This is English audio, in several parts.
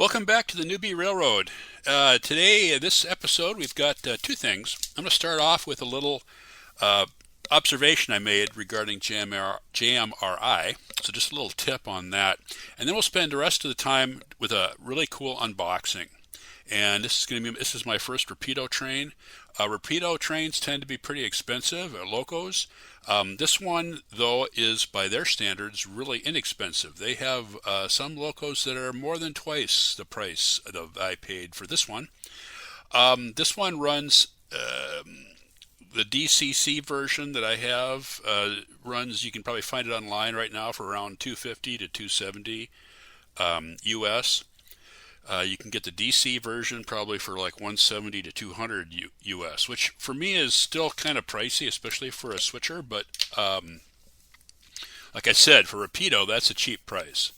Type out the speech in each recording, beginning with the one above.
Welcome back to the Newbie Railroad. Today, this episode, we've got two things. I'm going to start off with a little observation I made regarding JMRI. So just a little tip on that. And then we'll spend the rest of the time with a really cool unboxing. And this is my first Rapido train. Rapido trains tend to be pretty expensive at Locos. This one, though, is by their standards really inexpensive. They have some Locos that are more than twice the price that I paid for this one. This one runs the DCC version that I have runs. You can probably find it online right now for around $250 to $270 US. You can get the DC version probably for like $170 to $200 US, which for me is still kind of pricey, especially for a switcher. But like I said, for Rapido, that's a cheap price.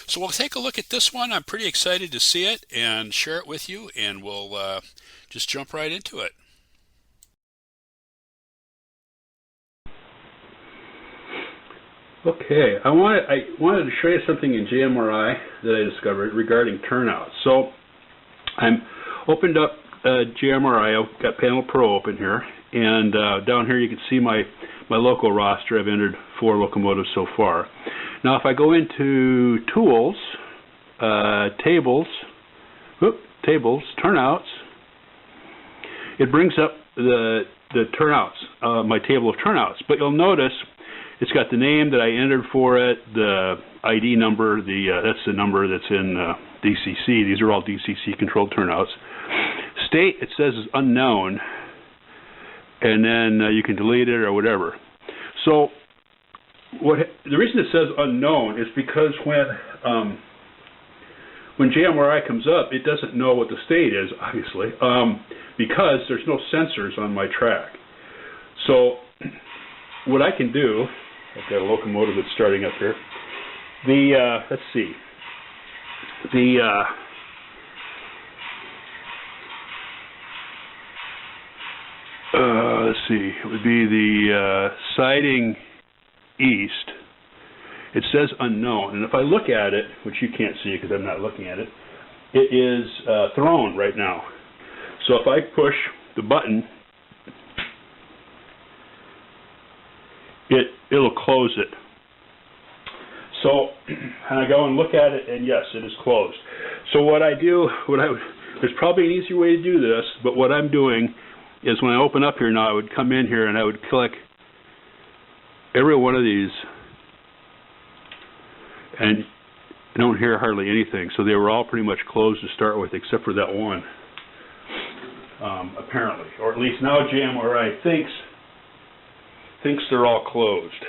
So we'll take a look at this one. I'm pretty excited to see it and share it with you, and we'll just jump right into it. Okay, I wanted to show you something in JMRI that I discovered regarding turnouts. So I'm opened up JMRI. I've got Panel Pro open here, and down here you can see my Loco roster. I've entered 4 locomotives so far. Now if I go into Tools, Tables, Turnouts, it brings up the turnouts, my table of turnouts. But you'll notice it's got the name that I entered for it, the ID number, that's the number that's in DCC. These are all DCC controlled turnouts. State, it says, is unknown, and then you can delete it or whatever. So the reason it says unknown is because when JMRI comes up, it doesn't know what the state is, obviously, because there's no sensors on my track. So what I can do, I've got a locomotive that's starting up here. Let's see. Let's see. It would be the siding east. It says unknown, and if I look at it, which you can't see because I'm not looking at it, it is thrown right now. So if I push the button, it'll close it. So, and I go and look at it, and yes, it is closed. So what I do, there's probably an easier way to do this, but what I'm doing is when I open up here now, I would come in here and I would click every one of these, and I don't hear hardly anything. So they were all pretty much closed to start with, except for that one, apparently, or at least now JMRI thinks they're all closed,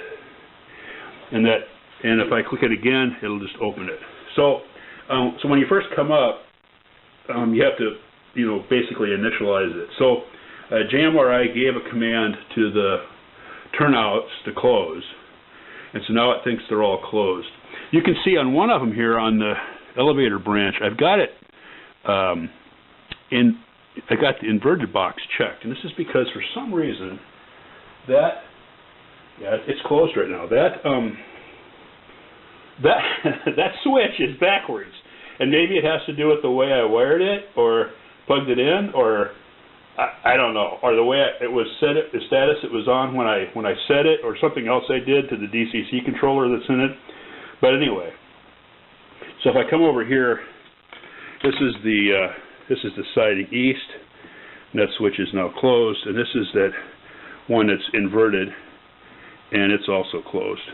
and if I click it again, it'll just open it. So so when you first come up, you have to basically initialize it. So JMRI gave a command to the turnouts to close, and so now it thinks they're all closed. You can see on one of them here on the elevator branch, I've got it I got the inverted box checked, and this is because for some reason it's closed right now. That switch is backwards, and maybe it has to do with the way I wired it or plugged it in, or I don't know, or the way it was set, the status it was on when I set it, or something else I did to the DCC controller that's in it. But anyway, so if I come over here, this is the siding east, and that switch is now closed, and this is that one that's inverted, and it's also closed.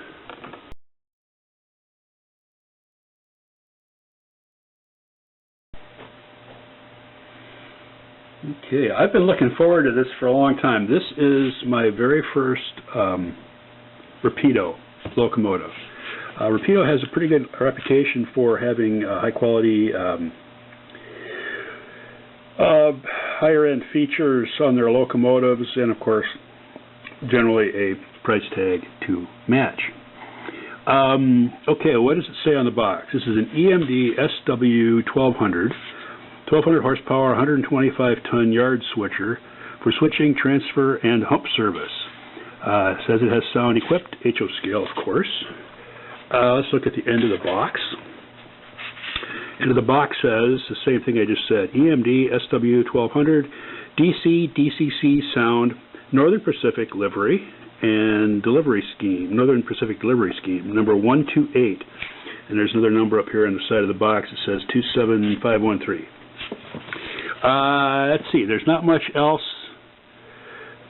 Okay, I've been looking forward to this for a long time. This is my very first Rapido locomotive. Rapido has a pretty good reputation for having high quality, higher end features on their locomotives, and of course generally a price tag to match. Okay, what does it say on the box? This is an EMD SW1200, 1200 horsepower, 125-ton yard switcher for switching, transfer, and hump service. It says it has sound equipped, HO scale, of course. Let's look at the end of the box. And the box says the same thing I just said: EMD SW1200, DC, DCC sound, Northern Pacific livery and delivery scheme, Northern Pacific delivery scheme, number 128. And there's another number up here on the side of the box that says 27513. Let's see, there's not much else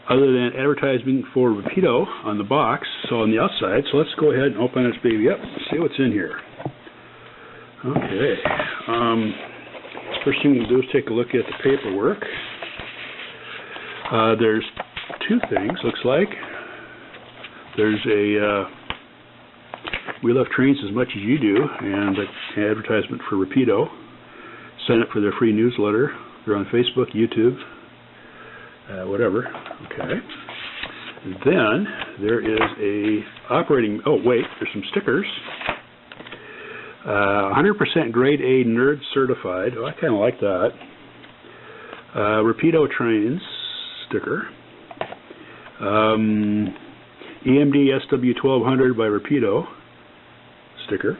other than advertising for Rapido on the box, so on the outside. So let's go ahead and open this baby up and see what's in here. Okay. First thing we do is take a look at the paperwork. There's two things, looks like. There's a we love trains as much as you do, and an advertisement for Rapido. Sign up for their free newsletter. They're on Facebook, YouTube, whatever. Okay. And then there is a operating. Oh wait, there's some stickers. 100% grade A nerd certified. Oh, I kind of like that. Rapido Trains sticker. EMD SW1200 by Rapido sticker.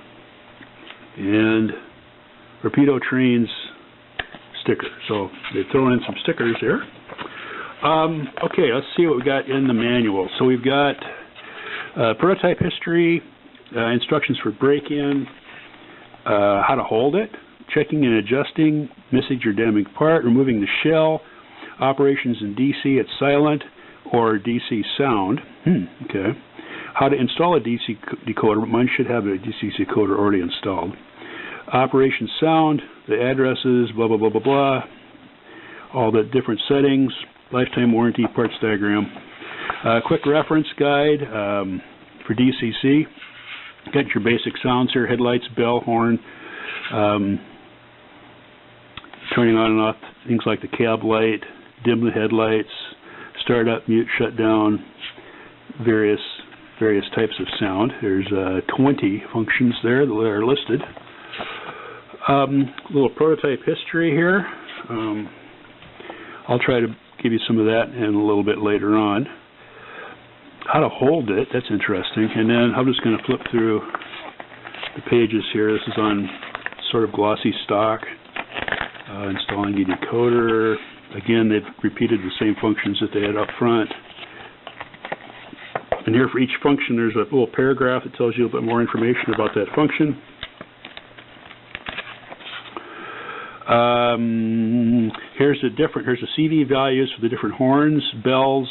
And Rapido Trains sticker. So they've thrown in some stickers here. Okay, let's see what we got in the manual. So we've got prototype history, instructions for break-in, how to hold it, checking and adjusting, missing your damaged part, removing the shell, operations in DC at silent or DC sound. Okay. How to install a DC decoder. Mine should have a DC decoder already installed. Operation sound, the addresses, blah, blah, blah, blah, blah. All the different settings, lifetime warranty, parts diagram. Quick reference guide for DCC. Got your basic sounds here: headlights, bell, horn, turning on and off things like the cab light, dim the headlights, start up, mute, shut down, various types of sound. There's 20 functions there that are listed. Little prototype history here. I'll try to give you some of that in a little bit later on. How to hold it, that's interesting. And then I'm just going to flip through the pages here. This is on sort of glossy stock. Installing a decoder. Again, they've repeated the same functions that they had up front. And here for each function, there's a little paragraph that tells you a little bit more information about that function. Here's the CV values for the different horns, bells,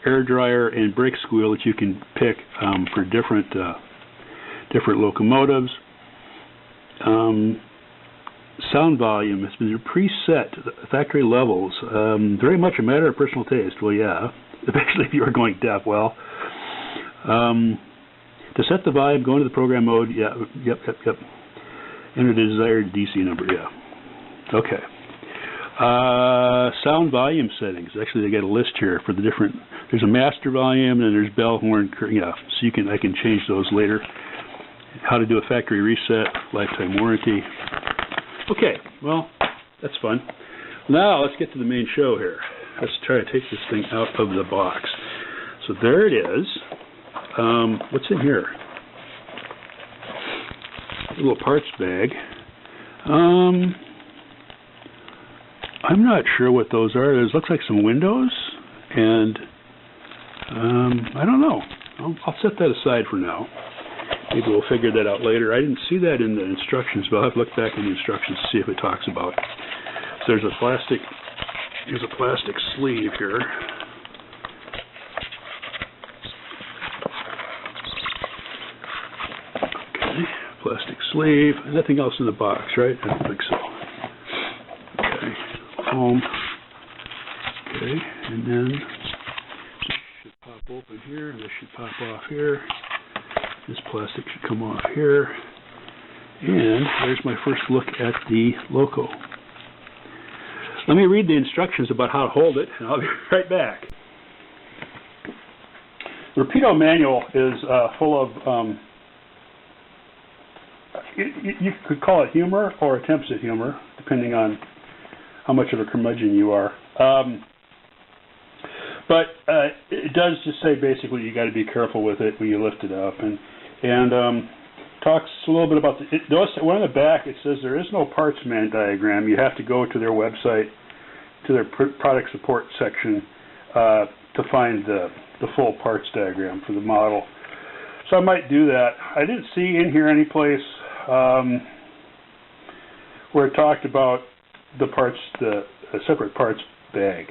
air dryer, and brake squeal that you can pick for different locomotives. Sound volume has been preset to the factory levels. Very much a matter of personal taste. Well, yeah, especially if you are going deaf. Well, to set the volume, go into the program mode. Yeah, yep. Enter the desired DC number. Yeah. Okay. Sound volume settings. Actually, they got a list here for the different. There's a master volume, and there's bell, horn. Yeah, so I can change those later. How to do a factory reset, lifetime warranty. Okay, well, that's fun. Now let's get to the main show here. Let's try to take this thing out of the box. So there it is. What's in here? A little parts bag. I'm not sure what those are. It looks like some windows, and I don't know. I'll set that aside for now. Maybe we'll figure that out later. I didn't see that in the instructions, but I'll have to look back in the instructions to see if it talks about it. So there's a plastic sleeve here. Okay, plastic sleeve. Nothing else in the box, right? I don't think so. Okay, foam. Okay, and then this should pop open here. This should pop off here. This plastic should come off here. And there's my first look at the Loco. Let me read the instructions about how to hold it, and I'll be right back. The Rapido manual is full of, you could call it humor or attempts at humor, depending on how much of a curmudgeon you are. But it does just say basically you got to be careful with it when you lift it up, and talks a little bit about notice that one on the back, it says there is no parts man diagram. You have to go to their website, to their product support section, to find the full parts diagram for the model. So I might do that. I didn't see in here any place where it talked about the parts, the separate parts bag.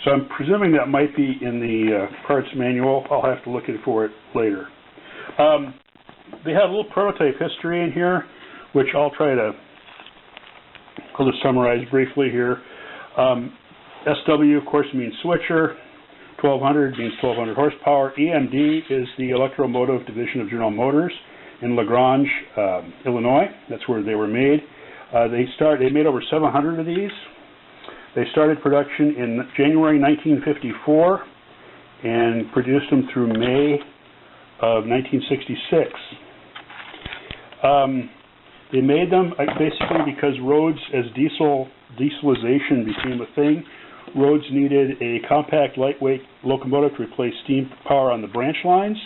So I'm presuming that might be in the parts manual. I'll have to look for it later. They have a little prototype history in here, which I'll just summarize briefly here. SW, of course, means switcher. 1200 means 1200 horsepower. EMD is the Locomotive division of General Motors in LaGrange, Illinois. That's where they were made. They made over 700 of these. They started production in January 1954 and produced them through May of 1966. They made them basically because roads, as dieselization became a thing, roads needed a compact, lightweight locomotive to replace steam power on the branch lines.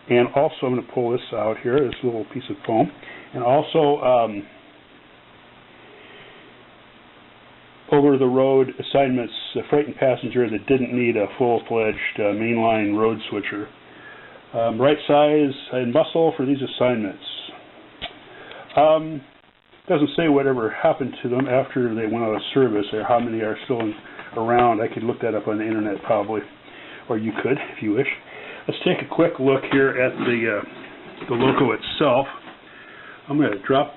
And also, I'm going to pull this out here, this little piece of foam. And also, over-the-road assignments, freight and passenger that didn't need a full-fledged mainline road switcher. Right size and muscle for these assignments. Doesn't say whatever happened to them after they went out of service or how many are still around. I could look that up on the internet probably, or you could if you wish. Let's take a quick look here at the Loco itself. Let me drop.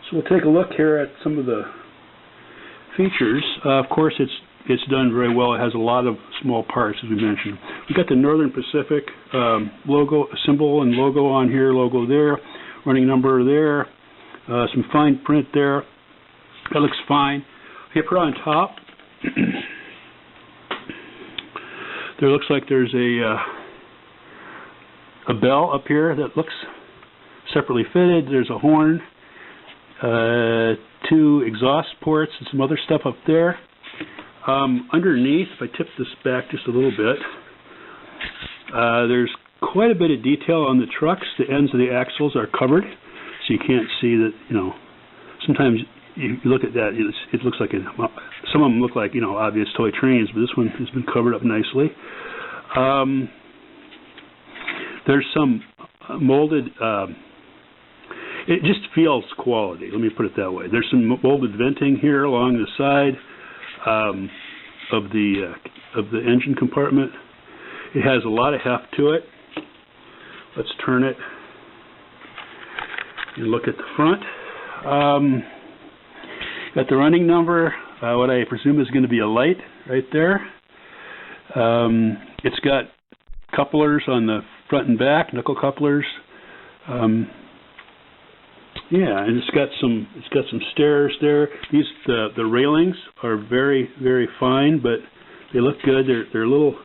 So we'll take a look here at some of the features. Of course, it's done very well. It has a lot of small parts, as we mentioned. We've got the Northern Pacific logo, symbol and logo on here, logo there, running number there, some fine print there. That looks fine. Hip on top. There looks like there's a bell up here that looks separately fitted. There's a horn, 2 exhaust ports, and some other stuff up there. Underneath, if I tip this back just a little bit, there's quite a bit of detail on the trucks. The ends of the axles are covered, so you can't see that, sometimes you look at that, it looks like some of them look like, obvious toy trains, but this one has been covered up nicely. There's some molded, it just feels quality, let me put it that way. There's some molded venting here along the side of the engine compartment. It has a lot of heft to it. Let's turn it and look at the front. Got the running number, what I presume is going to be a light right there. It's got couplers on the front and back, knuckle couplers. Yeah, and it's got some stairs there. These the railings are very, very fine, but they look good. They're a little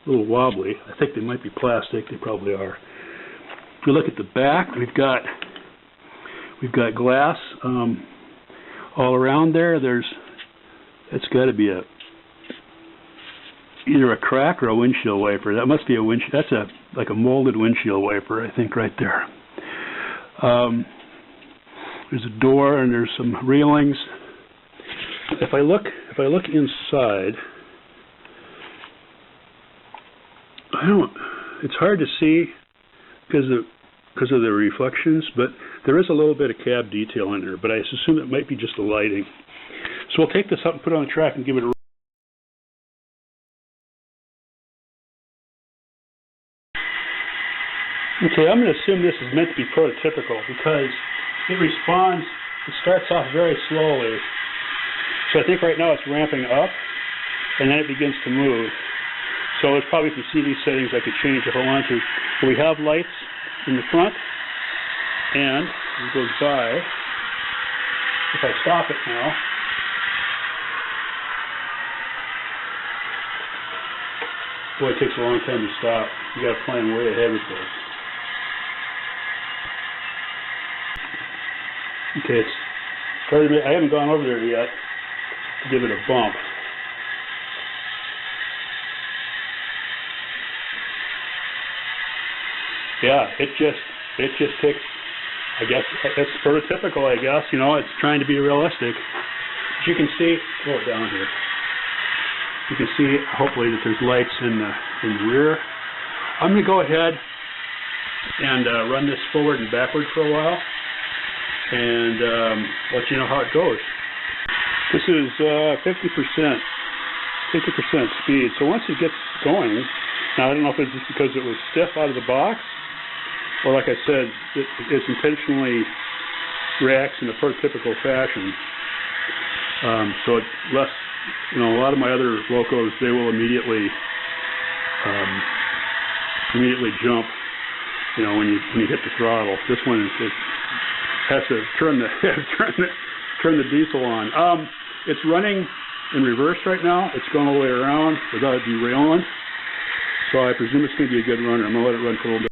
wobbly. I think they might be plastic. They probably are. If we look at the back, we've got glass all around there. It's got to be either a crack or a windshield wiper. That must be a windshield. That's like a molded windshield wiper, I think, right there. There's a door and there's some railings. If I look inside, it's hard to see because of the reflections, but there is a little bit of cab detail in there, but I assume it might be just the lighting. So we'll take this up and put it on the track and give it a Okay, I'm going to assume this is meant to be prototypical because it starts off very slowly. So I think right now it's ramping up, and then it begins to move. So it's probably some CV settings I could change if I want to. But we have lights in the front, and it goes by. If I stop it now, boy, it takes a long time to stop. You got to plan way ahead with this. Okay, I haven't gone over there yet to give it a bump. yeah, it just takes, I guess, it's prototypical, I guess, you know, it's trying to be realistic. As you can see, slow it down here. You can see, hopefully, that there's lights in the rear. I'm going to go ahead and run this forward and backward for a while and let you know how it goes. This is 50% speed. So once it gets going, now I don't know if it's just because it was stiff out of the box, or like I said, it intentionally reacts in a prototypical fashion. So it's less, you know, a lot of my other Locos, they will immediately jump, you know, when you hit the throttle. This one it has to turn the diesel on. It's running in reverse right now. It's going all the way around without derailing. So I presume it's going to be a good runner. I'm going to let it run for a little bit.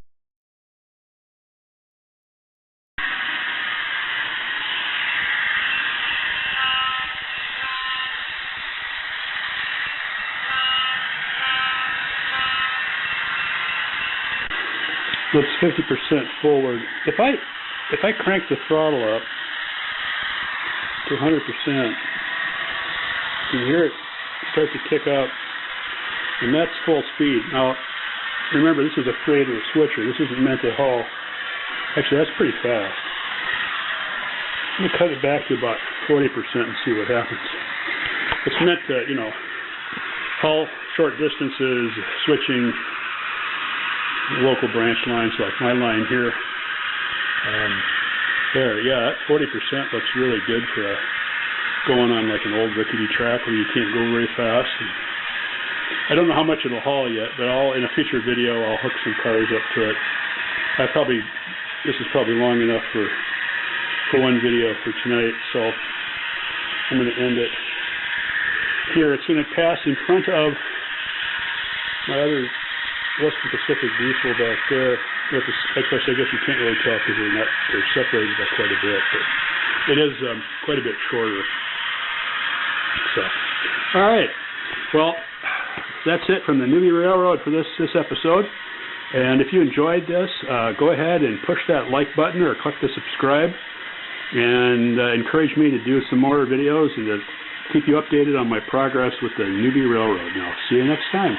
It's 50% forward. If I crank the throttle up to 100%, you can hear it start to kick up, and that's full speed. Now, remember, this is a freighter switcher. This isn't meant to haul. Actually, that's pretty fast. I'm going to cut it back to about 40% and see what happens. It's meant to, you know, haul short distances, switching local branch lines like my line here. There, yeah, that 40% looks really good for going on like an old rickety track where you can't go very fast. And I don't know how much it'll haul yet, but in a future video I'll hook some cars up to it. This is probably long enough for one video for tonight, so I'm going to end it here. It's going to pass in front of my other Western Pacific diesel back there. Of course, I guess you can't really tell because they're separated by quite a bit, but it is quite a bit shorter. So, all right. Well, that's it from the Newbie Railroad for this episode. And if you enjoyed this, go ahead and push that like button or click the subscribe, and encourage me to do some more videos and to keep you updated on my progress with the Newbie Railroad. Now, see you next time.